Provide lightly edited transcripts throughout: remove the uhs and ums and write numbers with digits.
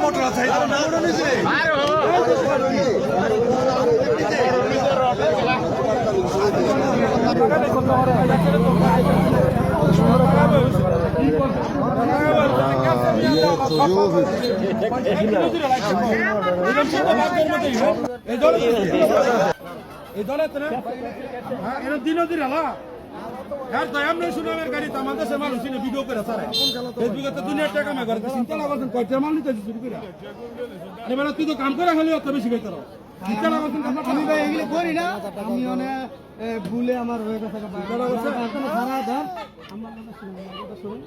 motor আছে এই দলে দিনও দিন হলা यार तो हमने सुना मेरे गाड़ी तमाम से मालूम सीने वीडियो पे रहा है फेसबुक पे दुनिया टका में करते चिंता लगा तुम कोई माल नहीं तो शुरू करा अरे मेरा तू तो काम करा खाली तब शिकायत करो चिंता लगा तुम আমি ভাই এগুলো করি না আমি ওনে ভুলে আমার হয়ে গেছে সারা দাম আমার কথা শুন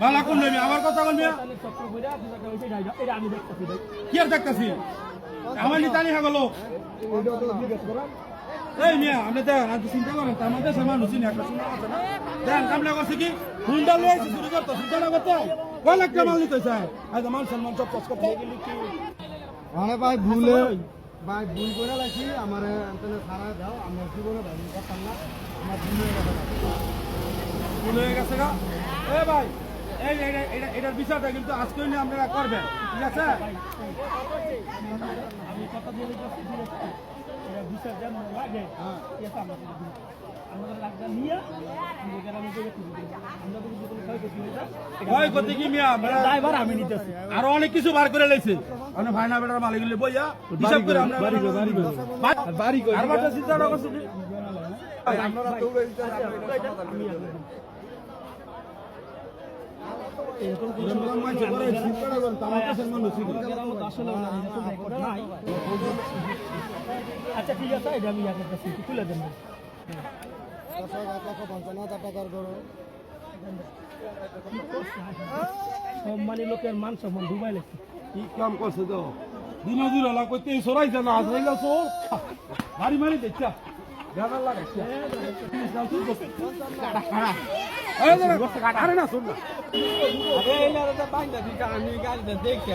বালা কোন নেবে আমার কথা বলবি কি আর দেখতাছি আমার নিতানি হয়ে গেল এই মিয়া আপনি দেখেন আর চিন্তা করেন তার মধ্যে সে মানুষ একটা শোনা আছে না দেখেন কামলা করছে কি হুন্ডা লয়ে শুরু করতো চিন্তা না করতে কয় লাখ টাকা মাল নিতে চায় আজ মান সম্মান সব কষ্ট করতে গেলি কি মানে ভাই ভুলে ভাই ভুল করে লাগছি আমার এখানে সারা দাও আমার জীবনে ভাই করতাম না আমার ভুল হয়ে গেছে গা এ ভাই এই এটার বিষয়টা কিন্তু আজকেই নিয়ে আপনারা করবেন ঠিক আছে আমি কথা দিয়ে দিচ্ছি এটা বিষয় যেমন লাগে এটা আমাদের লাগা নিয়ে ভয় করতে কি মিয়া ড্রাইভার আমি নিতেছি আর অনেক কিছু বার করে লাইছে মানে ভাইনা বেটার মালিক গুলো বইয়া হিসাব করে আমরা বাড়ি কই আর বাটা চিন্তা না করছি আপনারা তো এরকম কিছু মানুষ করে চিন্তা না করেন তামাকে সম্মান হচ্ছে আসলে নাই আচ্ছা ঠিক আছে এটা আমি আপনার কাছে তুলে দেন 1,50,000 টাকার গরু সম্মানী লোকের মান সম্মান ডুবাই লেছে কি কাম করছে তো দিনে দূর হলা কইতে সরাইছে না আজ হইলা তো মারি মারি দেখছা গানার লাগাইছে আরে না শুন না আরে এলা তো বাইন্দা দিটা আমি গাড়িটা দেখছি